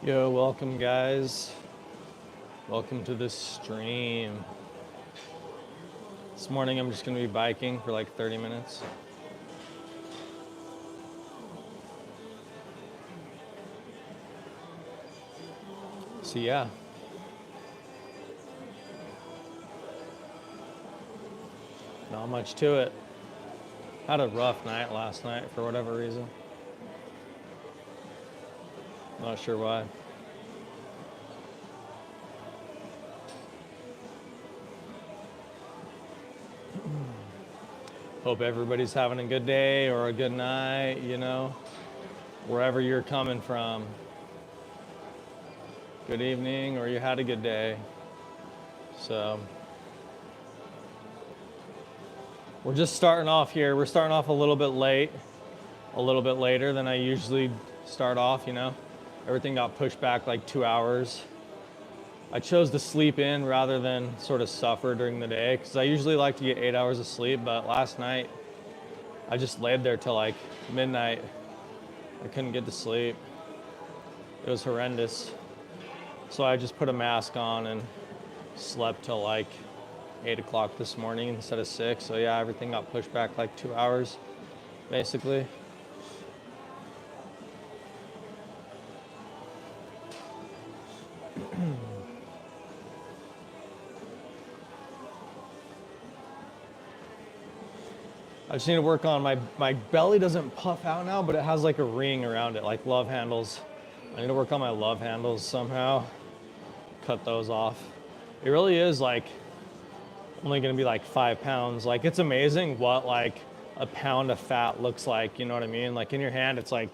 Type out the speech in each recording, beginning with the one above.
Yo, welcome guys. Welcome to this stream. This morning I'm just gonna be biking for like 30 minutes. So yeah. Not much to it. Had a rough night last night for whatever reason. Not sure why. Hope everybody's having a good day or a good night, you know, wherever you're coming from. Good evening, or you had a good day. So, we're just starting off here. We're starting off a little bit late, a little bit later than I usually start off, you know. Everything got pushed back like 2 hours. I chose to sleep in rather than sort of suffer during the day because I usually like to get 8 hours of sleep, but last night I just laid there till like midnight. I couldn't get to sleep. It was horrendous. So I just put a mask on and slept till like 8 o'clock this morning instead of 6. So yeah, everything got pushed back like 2 hours, basically. I just need to work on my belly doesn't puff out now, but it has like a ring around it, like love handles. I need to work on my love handles somehow. Cut those off. It really is like only gonna be like 5 pounds. Like it's amazing what like a pound of fat looks like, you know what I mean? Like in your hand, it's like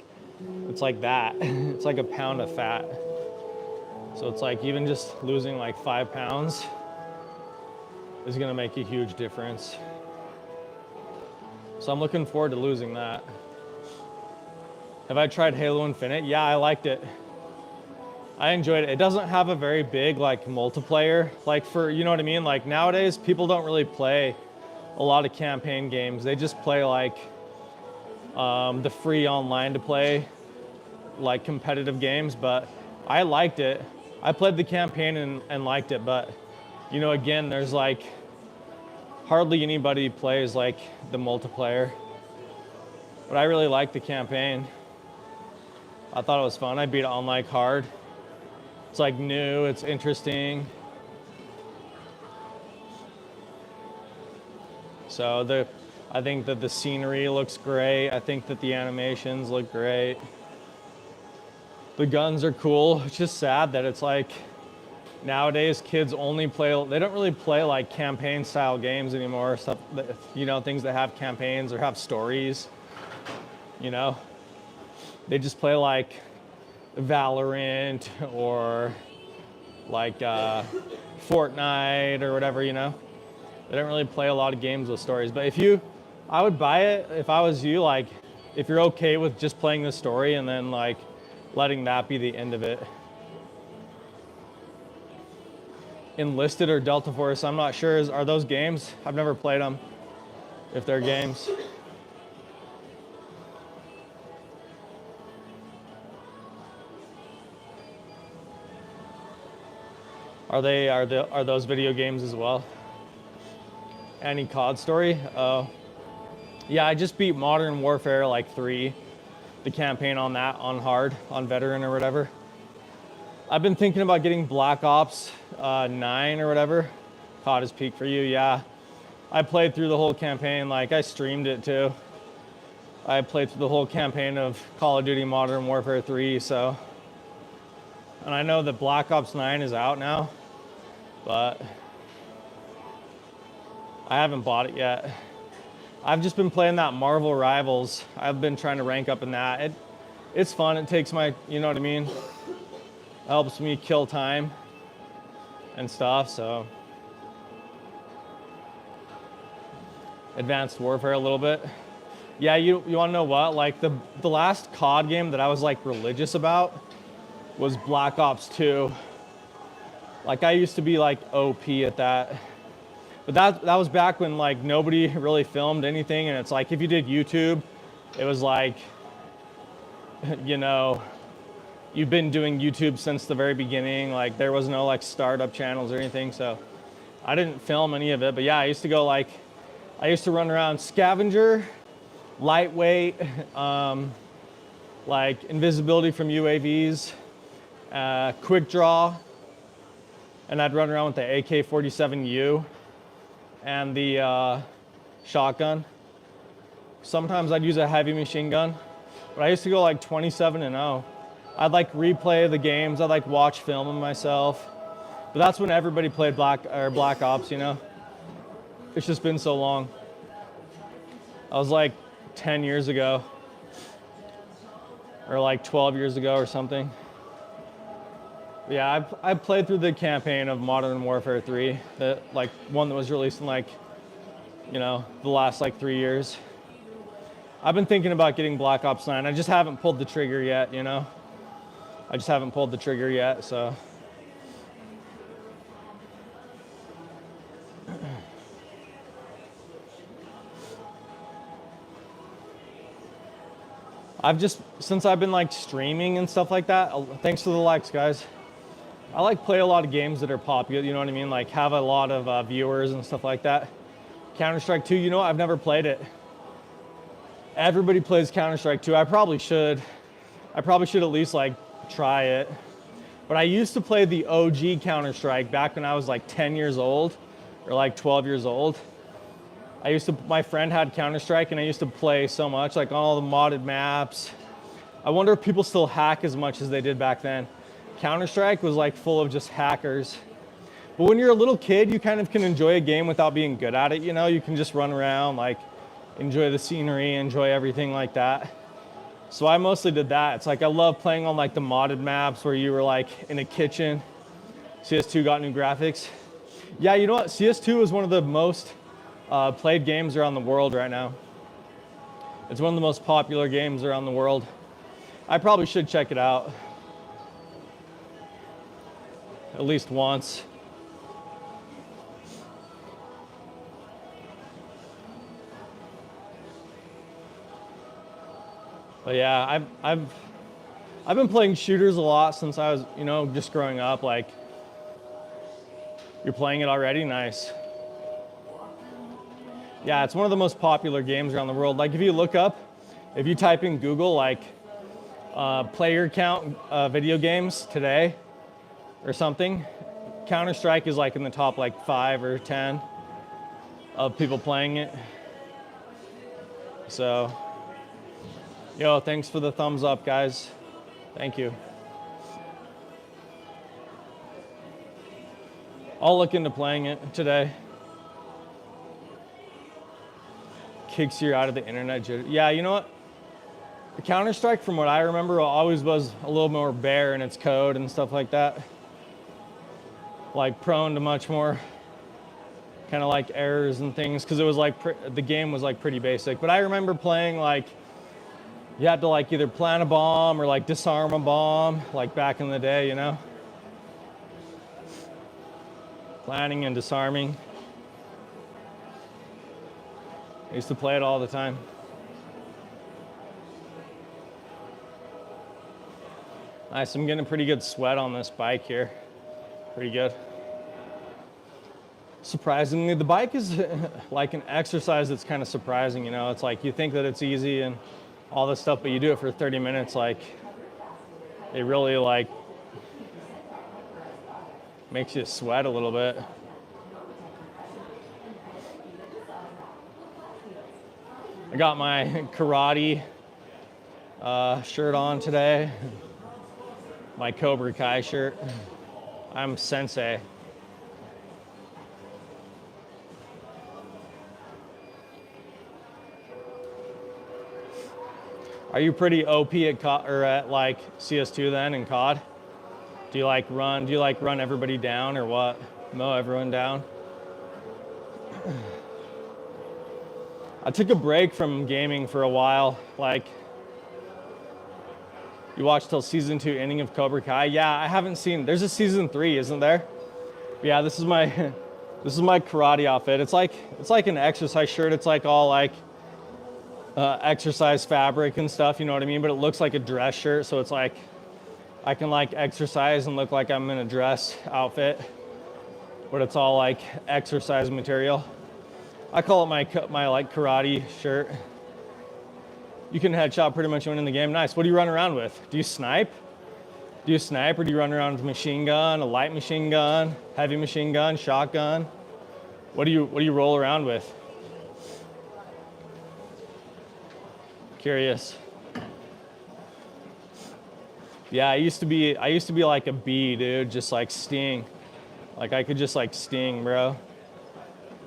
that. It's like a pound of fat. So it's like even just losing like 5 pounds is gonna make a huge difference. So I'm looking forward to losing that. Have I tried Halo Infinite? Yeah, I liked it. I enjoyed it. It doesn't have a very big like multiplayer, like for, you know what I mean? Like nowadays people don't really play a lot of campaign games. They just play like the free online to play like competitive games, but I liked it. I played the campaign and liked it, but you know, again, there's like hardly anybody plays like the multiplayer, but I really liked the campaign. I thought it was fun. I beat it on like hard. It's like new, it's interesting. So I think that the scenery looks great. I think that the animations look great. The guns are cool. It's just sad that it's like nowadays kids only play, they don't really play like campaign style games anymore. Stuff that, you know, things that have campaigns or have stories, you know. They just play like Valorant or like Fortnite or whatever, you know. They don't really play a lot of games with stories. But I would buy it if I was you, like if you're okay with just playing the story and then like letting that be the end of it. Enlisted or Delta Force, I'm not sure. Are those games? I've never played them, if they're games. Are those video games as well? Any COD story? Yeah, I just beat Modern Warfare like 3, the campaign on that, on hard, on veteran or whatever. I've been thinking about getting Black Ops 9 or whatever. COD is peak for you, yeah. I played through the whole campaign, like I streamed it too. I played through the whole campaign of Call of Duty Modern Warfare 3, so. And I know that Black Ops 9 is out now, but I haven't bought it yet. I've just been playing that Marvel Rivals. I've been trying to rank up in that. It's fun, it takes my, you know what I mean? Helps me kill time and stuff, so. Advanced Warfare a little bit. Yeah, you wanna know what? Like the last COD game that I was like religious about was Black Ops 2. Like I used to be like OP at that. But that was back when like nobody really filmed anything, and it's like if you did YouTube, it was like, you know, you've been doing YouTube since the very beginning. Like there was no like startup channels or anything, so I didn't film any of it. But yeah, I used to go like, I used to run around scavenger, lightweight, like invisibility from UAVs, quick draw, and I'd run around with the AK-47U and the shotgun. Sometimes I'd use a heavy machine gun, but I used to go like 27-0. I'd like replay the games. I'd like watch film of myself. But that's when everybody played Black Ops, you know? It's just been so long. I was like 10 years ago, or like 12 years ago or something. Yeah, I played through the campaign of Modern Warfare 3, the like one that was released in like, you know, the last like 3 years. I've been thinking about getting Black Ops 9. I just haven't pulled the trigger yet, you know? I just haven't pulled the trigger yet, so. Since I've been like streaming and stuff like that, thanks to the likes, guys. I like play a lot of games that are popular, you know what I mean? Like have a lot of viewers and stuff like that. Counter-Strike 2, you know, I've never played it. Everybody plays Counter-Strike 2. I probably should at least like try it. But I used to play the OG Counter-Strike back when I was like 10 years old or like 12 years old. My friend had Counter-Strike and I used to play so much, like on all the modded maps. I wonder if people still hack as much as they did back then. Counter-Strike was like full of just hackers. But when you're a little kid, you kind of can enjoy a game without being good at it, you know? You can just run around, like enjoy the scenery, enjoy everything like that. So I mostly did that. It's like I love playing on like the modded maps where you were like in a kitchen. CS2 got new graphics. Yeah, you know what? CS2 is one of the most played games around the world right now. It's one of the most popular games around the world. I probably should check it out. At least once. But yeah, I've been playing shooters a lot since I was, you know, just growing up. Like, you're playing it already? Nice. Yeah, it's one of the most popular games around the world. Like, if you type in Google, like, player count video games today or something, Counter-Strike is like in the top like 5 or 10 of people playing it. So, yo, thanks for the thumbs up, guys. Thank you. I'll look into playing it today. Kicks you out of the internet. Yeah, you know what? The Counter-Strike, from what I remember, always was a little more bare in its code and stuff like that. Like prone to much more kind of like errors and things, because it was like the game was like pretty basic. But I remember playing like you had to like either plant a bomb or like disarm a bomb, like back in the day, you know? Planting and disarming. I used to play it all the time. Nice, I'm getting a pretty good sweat on this bike here. Pretty good. Surprisingly, the bike is like an exercise that's kind of surprising, you know? It's like you think that it's easy and all this stuff, but you do it for 30 minutes, like it really like makes you sweat a little bit. I got my karate shirt on today. My Cobra Kai shirt. I'm sensei. Are you pretty OP at COD, or at like CS2 then in COD? Do you like run everybody down or what? Mow everyone down? I took a break from gaming for a while. Like, you watched till season 2 ending of Cobra Kai? Yeah, I haven't seen. There's a season 3, isn't there? Yeah, this is my karate outfit. It's like an exercise shirt. It's like all like exercise fabric and stuff. You know what I mean? But it looks like a dress shirt, so it's like I can like exercise and look like I'm in a dress outfit, but it's all like exercise material. I call it my like karate shirt. You can headshot pretty much anyone in the game. Nice. What do you run around with? Do you snipe? Do you snipe or do you run around with a machine gun, a light machine gun, heavy machine gun, shotgun? What do you roll around with? Curious. Yeah, I used to be like a bee, dude, just like sting. Like I could just like sting, bro.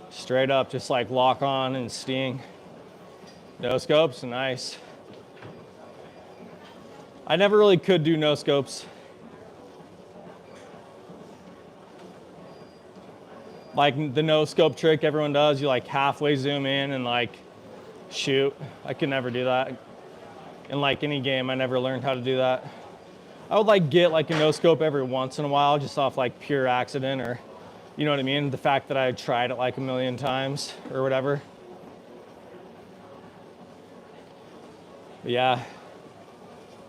Straight up, just like lock on and sting. No scopes, nice. I never really could do no scopes. Like the no scope trick everyone does, you like halfway zoom in and like shoot. I could never do that. In like any game, I never learned how to do that. I would like get like a no scope every once in a while, just off like pure accident, or you know what I mean? The fact that I tried it like a million times or whatever. But yeah,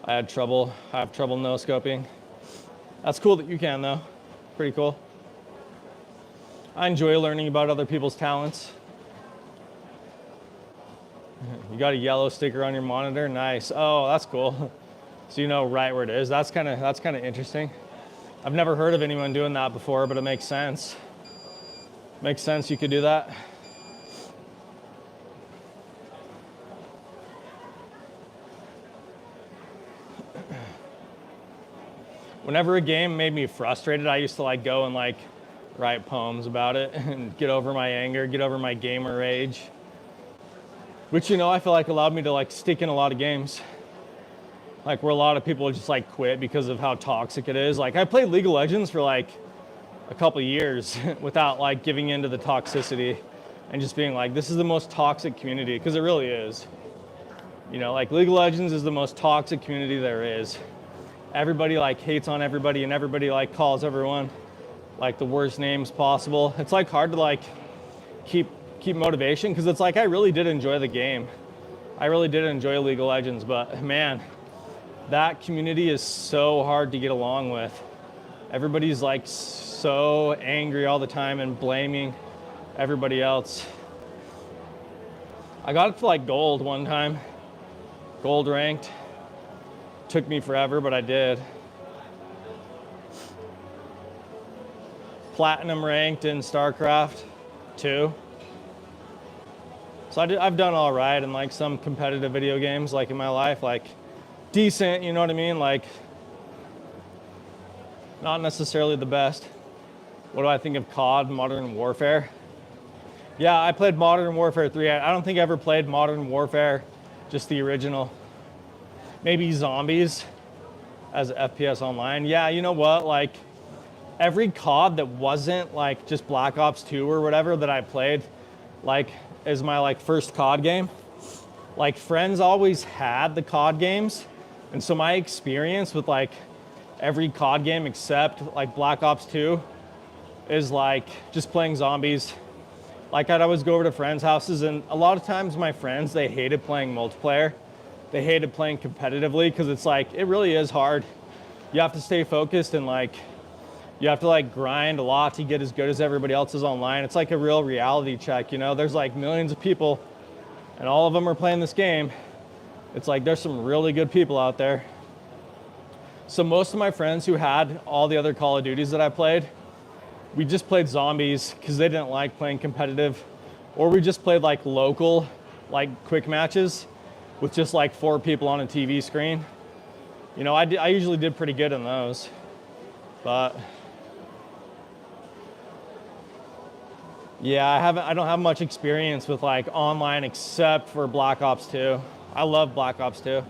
I have trouble no scoping. That's cool that you can though. Pretty cool. I enjoy learning about other people's talents. You got a yellow sticker on your monitor, nice. Oh, that's cool. So you know right where it is. That's kind of interesting. I've never heard of anyone doing that before, but it makes sense. Makes sense you could do that. Whenever a game made me frustrated, I used to like go and like write poems about it and get over my anger, get over my gamer rage. Which, you know, I feel like allowed me to like stick in a lot of games. Like where a lot of people just like quit because of how toxic it is. Like I played League of Legends for like a couple of years without like giving into the toxicity and just being like, this is the most toxic community, because it really is. You know, like League of Legends is the most toxic community there is. Everybody like hates on everybody and everybody like calls everyone like the worst names possible. It's like hard to like keep motivation, because it's like I really did enjoy the game. I really did enjoy League of Legends, but man, that community is so hard to get along with. Everybody's like so angry all the time and blaming everybody else. I got it to like gold one time. Gold ranked. Took me forever, but I did. Platinum ranked in StarCraft 2. So I've done all right in like some competitive video games like in my life, like decent, you know what I mean? Like not necessarily the best. What do I think of COD, Modern Warfare? Yeah, I played Modern Warfare 3. I don't think I ever played Modern Warfare, just the original. Maybe Zombies as FPS Online. Yeah, you know what? Like every COD that wasn't like just Black Ops 2 or whatever that I played, like is my like first COD game. Like friends always had the COD games. And so my experience with like every COD game except like Black Ops 2 is like just playing zombies. Like I'd always go over to friends' houses, and a lot of times my friends, they hated playing multiplayer. They hated playing competitively because it's like, it really is hard. You have to stay focused and like, you have to like grind a lot to get as good as everybody else is online. It's like a real reality check, you know? There's like millions of people and all of them are playing this game. It's like there's some really good people out there. So most of my friends who had all the other Call of Duties that I played, we just played zombies because they didn't like playing competitive, or we just played like local, like quick matches with just like 4 people on a TV screen. You know, I usually did pretty good in those, but yeah, I don't have much experience with like online except for Black Ops 2. I love Black Ops 2.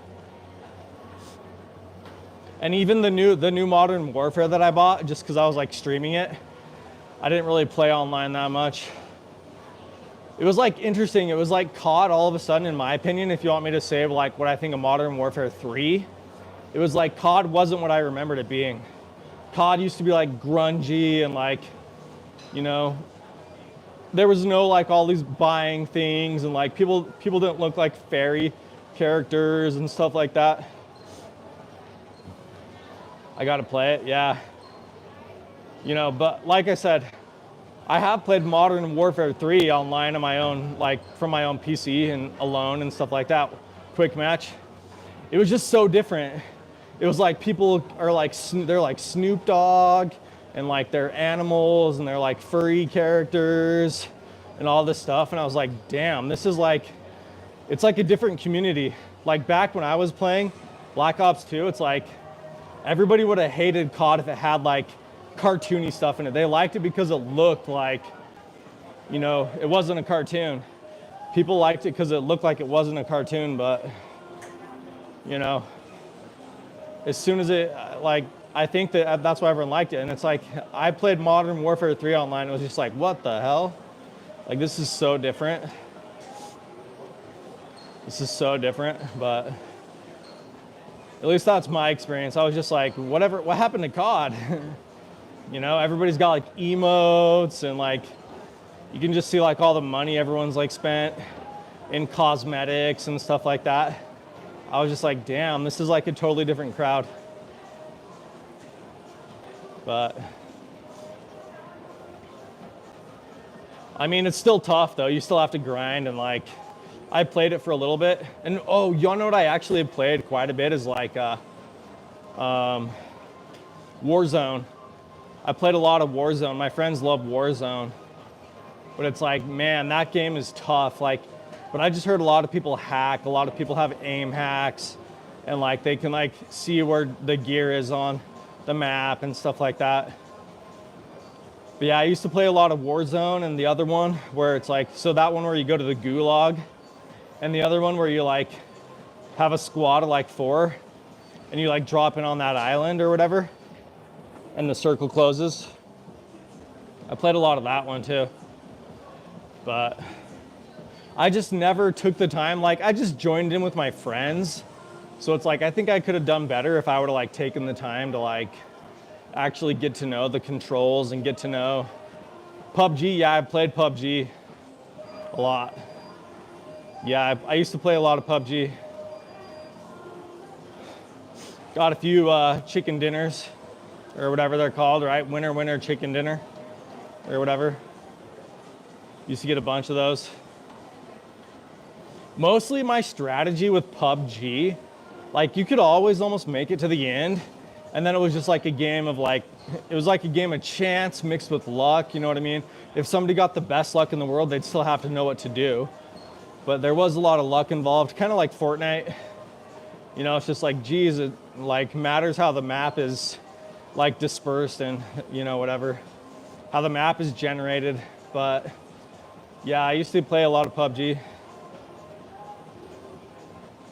And even the new Modern Warfare that I bought, just because I was like streaming it, I didn't really play online that much. It was like interesting. It was like COD all of a sudden, in my opinion, if you want me to say like what I think of Modern Warfare 3, it was like COD wasn't what I remembered it being. COD used to be like grungy and like, you know, there was no like all these buying things, and like people didn't look like fairy characters and stuff like that. I gotta play it, yeah. You know, but like I said, I have played Modern Warfare 3 online on my own, like from my own PC and alone and stuff like that. Quick match. It was just so different. It was like people are like, they're like Snoop Dogg and like they're animals and they're like furry characters and all this stuff. And I was like, damn, this is like, it's like a different community. Like back when I was playing Black Ops 2, it's like everybody would have hated COD if it had like cartoony stuff in it. They liked it because it looked like, you know, it wasn't a cartoon. People liked it because it looked like it wasn't a cartoon, but you know, as soon as it, like, I think that's why everyone liked it. And it's like, I played Modern Warfare 3 online. It was just like, what the hell? Like, this is so different. This is so different, but at least that's my experience. I was just like, whatever, what happened to COD? You know, everybody's got like emotes and like, you can just see like all the money everyone's like spent in cosmetics and stuff like that. I was just like, damn, this is like a totally different crowd. But I mean, it's still tough though. You still have to grind, and like, I played it for a little bit. And oh, y'all know what I actually played quite a bit is like Warzone. I played a lot of Warzone. My friends love Warzone. But it's like, man, that game is tough. Like, but I just heard a lot of people hack. A lot of people have aim hacks, and like they can like see where the gear is on the map and stuff like that. But yeah, I used to play a lot of Warzone, and the other one where it's like, so that one where you go to the gulag, and the other one where you like have a squad of like 4 and you like drop in on that island or whatever and the circle closes. I played a lot of that one too. But I just never took the time. Like, I just joined in with my friends. So it's like, I think I could have done better if I would have like taken the time to like actually get to know the controls and get to know PUBG. Yeah, I played PUBG a lot. Yeah, I used to play a lot of PUBG. Got a few chicken dinners or whatever they're called, right? Winner chicken dinner or whatever. Used to get a bunch of those. Mostly my strategy with PUBG, like you could always almost make it to the end, and then it was just like a game of like, it was like a game of chance mixed with luck, you know what I mean? If somebody got the best luck in the world, they'd still have to know what to do. But there was a lot of luck involved, kind of like Fortnite. You know, it's just like, geez, it like matters how the map is like dispersed and, you know, whatever, how the map is generated. But yeah, I used to play a lot of PUBG.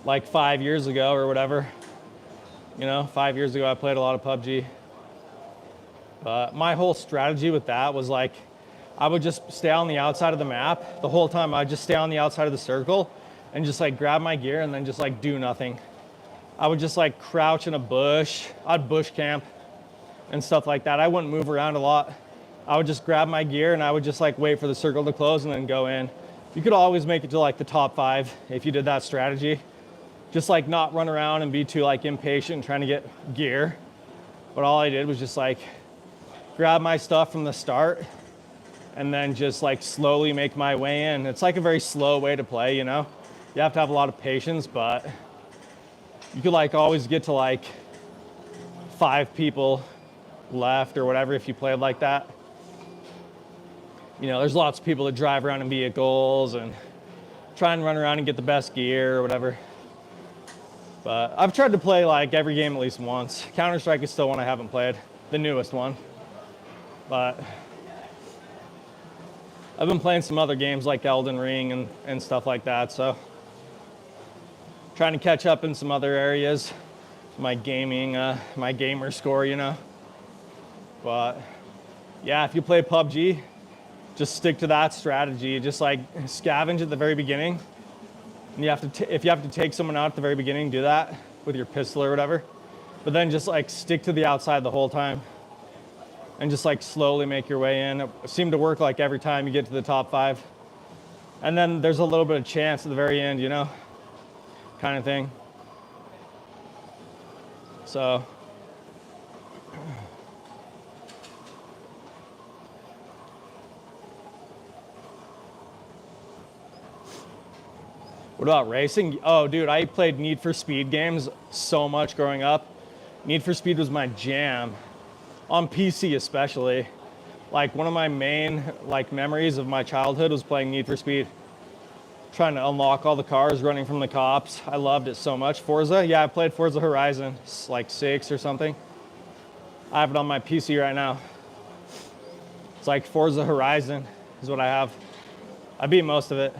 Like 5 years ago or whatever. You know, 5 years ago I played a lot of PUBG. But my whole strategy with that was like, I would just stay on the outside of the map the whole time. I'd just stay on the outside of the circle and just like grab my gear and then just like do nothing. I would just like crouch in a bush. I'd bush camp and stuff like that. I wouldn't move around a lot. I would just grab my gear and I would just like wait for the circle to close and then go in. You could always make it to like the top 5 if you did that strategy. Just like not run around and be too like impatient trying to get gear. But all I did was just like grab my stuff from the start and then just like slowly make my way in. It's like a very slow way to play, you know? You have to have a lot of patience, but you could like always get to like 5 people left or whatever if you played like that. You know, there's lots of people that drive around in vehicles and try and run around and get the best gear or whatever. But I've tried to play like every game at least once. Counter-Strike is still one I haven't played, the newest one. But I've been playing some other games like Elden Ring and stuff like that, so trying to catch up in some other areas. My gaming, my gamer score, you know. But yeah, if you play PUBG, just stick to that strategy. Just like scavenge at the very beginning. And you have to, if you have to take someone out at the very beginning, do that with your pistol or whatever. But then just like stick to the outside the whole time. And just like slowly make your way in. It seemed to work like every time you get to the top 5. And then there's a little bit of chance at the very end, you know, kind of thing. So What about racing? Oh, dude, I played Need for Speed games so much growing up. Need for Speed was my jam, on PC especially. Like one of my main like memories of my childhood was playing Need for Speed. Trying to unlock all the cars, running from the cops. I loved it so much. Forza, yeah, I played Forza Horizon, it's like 6 or something. I have it on my PC right now. It's like Forza Horizon is what I have. I beat most of it.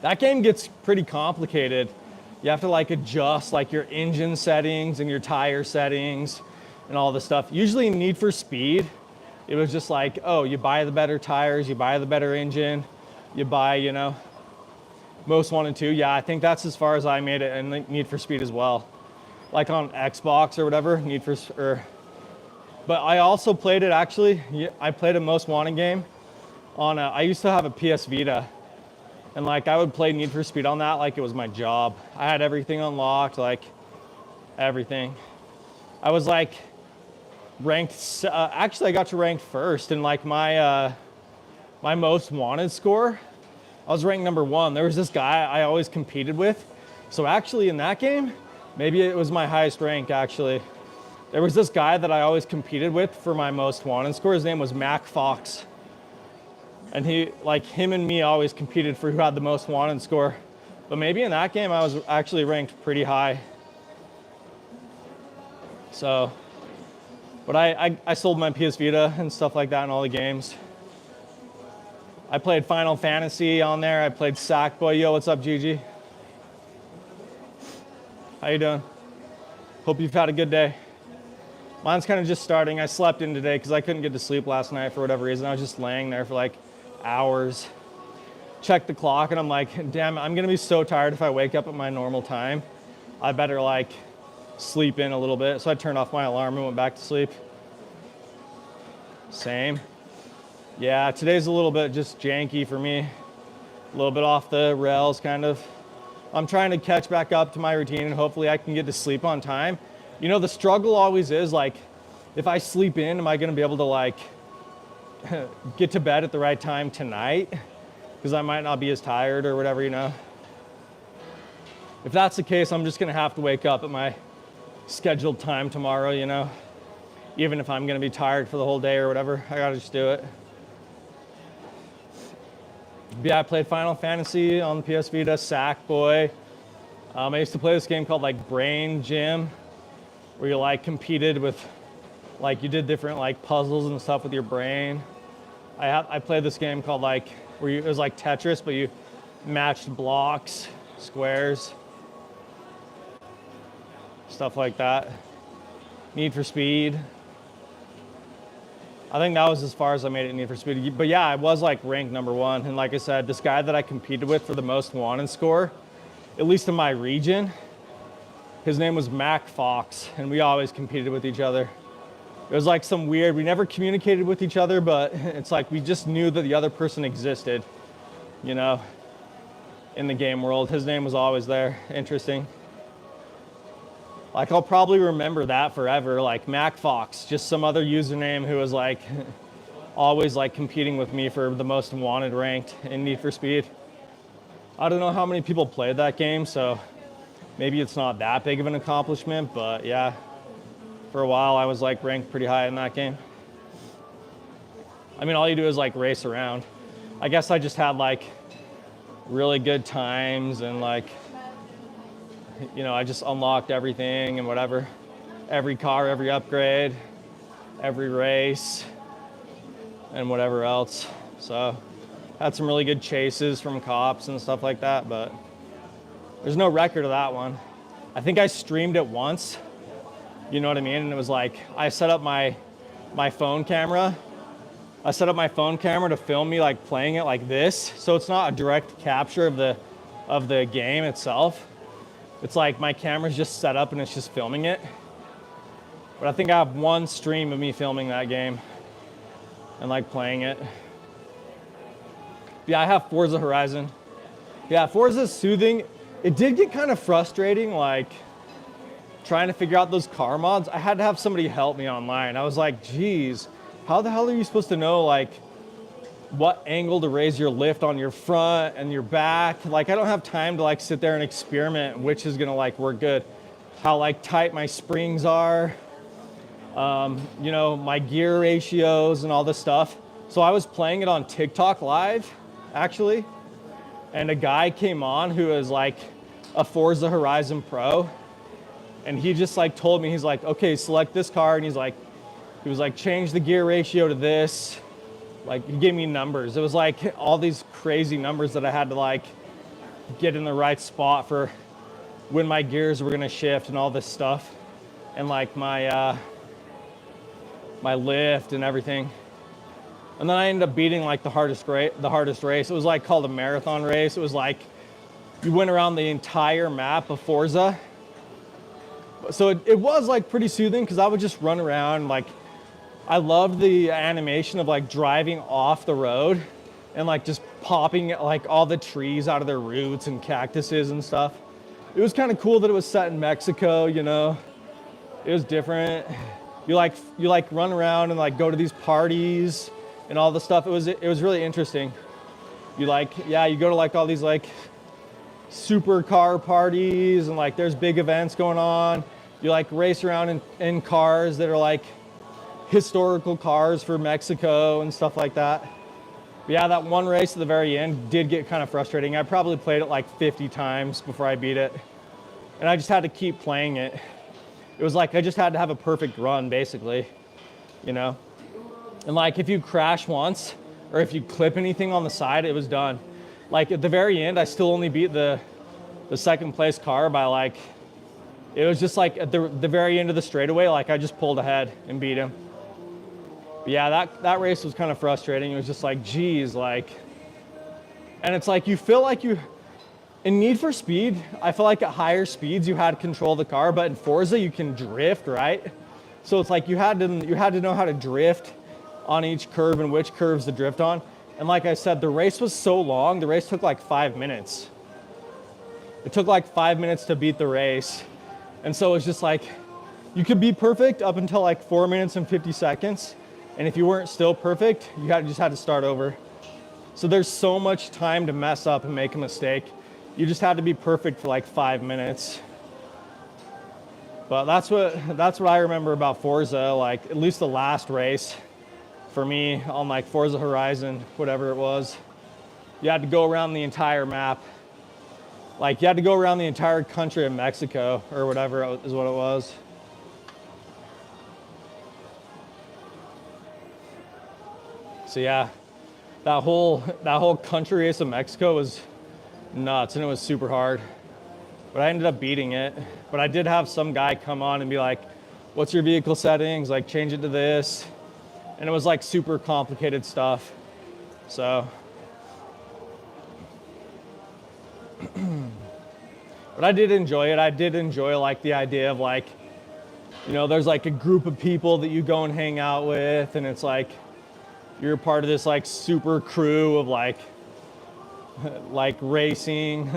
That game gets pretty complicated. You have to like adjust like your engine settings and your tire settings and all this stuff. Usually in Need for Speed, it was just like, oh, you buy the better tires, you buy the better engine, you buy, you know, Most Wanted 2. Yeah, I think that's as far as I made it in Need for Speed as well. Like on Xbox or whatever, but I also played it actually. I played a Most Wanted game on I used to have a PS Vita. And like I would play Need for Speed on that like it was my job. I had everything unlocked, like everything. I was like ranked, actually I got to rank first in like my Most Wanted score. I was ranked number 1. There was this guy I always competed with. So actually in that game, maybe it was my highest rank actually. There was this guy that I always competed with for my Most Wanted score. His name was Mac Fox. And him and me always competed for who had the Most Wanted score. But maybe in that game I was actually ranked pretty high. So, but I sold my PS Vita and stuff like that in all the games. I played Final Fantasy on there. I played Sackboy. Yo, what's up, Gigi? How you doing? Hope you've had a good day. Mine's kind of just starting. I slept in today because I couldn't get to sleep last night for whatever reason. I was just laying there for like hours. Checked the clock and I'm like, damn, I'm gonna be so tired if I wake up at my normal time. I better like sleep in a little bit. So I turned off my alarm and went back to sleep. Same. Yeah, today's a little bit just janky for me. A little bit off the rails kind of. I'm trying to catch back up to my routine and hopefully I can get to sleep on time. You know, the struggle always is like, if I sleep in, am I gonna be able to like get to bed at the right time tonight? Because I might not be as tired or whatever, you know? If that's the case, I'm just gonna have to wake up at my scheduled time tomorrow, you know? Even if I'm gonna be tired for the whole day or whatever, I gotta just do it. Yeah, I played Final Fantasy on the PS Vita, Sackboy. I used to play this game called like Brain Gym, where you like competed with, like you did different like puzzles and stuff with your brain. I played this game called like, it was like Tetris, but you matched blocks, squares, stuff like that. Need for Speed. I think that was as far as I made it in Need for Speed. But yeah, I was like ranked number 1. And like I said, this guy that I competed with for the Most Wanted score, at least in my region, his name was Mac Fox, and we always competed with each other. It was like some weird, we never communicated with each other, but it's like we just knew that the other person existed, you know, in the game world. His name was always there. Interesting. Like I'll probably remember that forever, like Mac Fox, just some other username who was like always like competing with me for the Most Wanted ranked in Need for Speed. I don't know how many people played that game, so maybe it's not that big of an accomplishment, but yeah, for a while I was like ranked pretty high in that game. I mean, all you do is like race around. I guess I just had like really good times and like, you know, I just unlocked everything and whatever. Every car, every upgrade, every race, and whatever else. So, had some really good chases from cops and stuff like that, but there's no record of that one. I think I streamed it once, you know what I mean? And it was like, I set up my phone camera. I set up my phone camera to film me like playing it like this. So it's not a direct capture of the game itself. It's like my camera's just set up and it's just filming it. But I think I have one stream of me filming that game and like playing it. Yeah, I have Forza Horizon. Yeah, Forza's soothing. It did get kind of frustrating, like trying to figure out those car mods, I had to have somebody help me online. I was like, geez, how the hell are you supposed to know like what angle to raise your lift on your front and your back? Like, I don't have time to like sit there and experiment which is gonna like work good. How like tight my springs are, you know, my gear ratios and all this stuff. So I was playing it on TikTok live, actually, and a guy came on who is like a Forza Horizon Pro, and he just like told me, he's like, okay, select this car, and he was like, change the gear ratio to this. Like, he gave me numbers. It was like all these crazy numbers that I had to like get in the right spot for when my gears were gonna shift and all this stuff, and like my my lift and everything. And then I ended up beating like the hardest race. It was like called a marathon race. It was like you went around the entire map of Forza. So it was like pretty soothing because I would just run around. Like, I loved the animation of like driving off the road and like just popping like all the trees out of their roots and cactuses and stuff. It was kind of cool that it was set in Mexico, you know. It was different. You like run around and like go to these parties and all the stuff. It was really interesting. You go to like all these like super car parties and like there's big events going on. You like race around in cars that are like historical cars for Mexico and stuff like that. But yeah, that one race at the very end did get kind of frustrating. I probably played it like 50 times before I beat it. And I just had to keep playing it. It was like I just had to have a perfect run, basically, you know? And like if you crash once or if you clip anything on the side, it was done. Like at the very end, I still only beat the second place car by like, it was just like at the very end of the straightaway, like I just pulled ahead and beat him. But yeah, that race was kind of frustrating. It was just like, geez, like, and it's like you feel like in Need for Speed, I feel like at higher speeds you had control of the car, but in Forza you can drift, right? So it's like you had to know how to drift on each curve and which curves to drift on. And like I said, the race was so long. The race took like 5 minutes. It took like 5 minutes to beat the race. And so it's just like, you could be perfect up until like 4 minutes and 50 seconds. And if you weren't still perfect, you just had to start over. So there's so much time to mess up and make a mistake. You just had to be perfect for like 5 minutes. But that's what I remember about Forza, like at least the last race for me on like Forza Horizon, whatever it was. You had to go around the entire map. Like you had to go around the entire country of Mexico or whatever is what it was. So yeah, that whole country race of Mexico was nuts and it was super hard. But I ended up beating it. But I did have some guy come on and be like, what's your vehicle settings? Like change it to this. And it was like super complicated stuff. So, but I did enjoy it. I did enjoy like the idea of like, you know, there's like a group of people that you go and hang out with, and it's like, you're part of this like super crew of like racing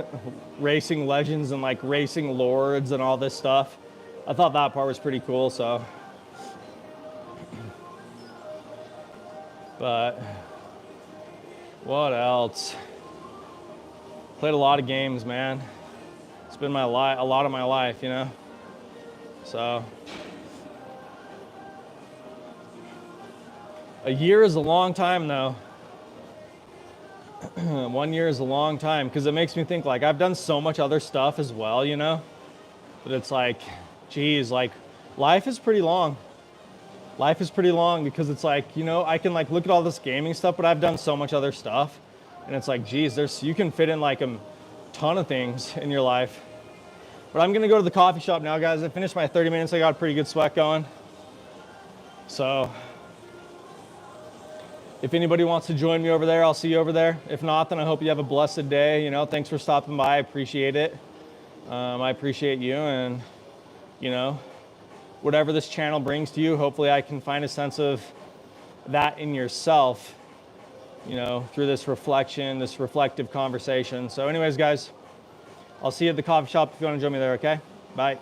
legends and like racing lords and all this stuff. I thought that part was pretty cool, so. But what else? Played a lot of games, man. It's been a lot of my life, you know? So. A year is a long time though. 1 year is a long time because it makes me think like I've done so much other stuff as well, you know? But it's like, geez, like life is pretty long. Life is pretty long because it's like, you know, I can like look at all this gaming stuff, but I've done so much other stuff. And it's like, geez, you can fit in like a ton of things in your life. But I'm gonna go to the coffee shop now, guys. I finished my 30 minutes. I got a pretty good sweat going. So if anybody wants to join me over there, I'll see you over there. If not, then I hope you have a blessed day. You know, thanks for stopping by. I appreciate it. I appreciate you, and you know, whatever this channel brings to you, hopefully I can find a sense of that in yourself, you know, through this reflection, this reflective conversation. So anyways, guys, I'll see you at the coffee shop if you want to join me there, okay? Bye.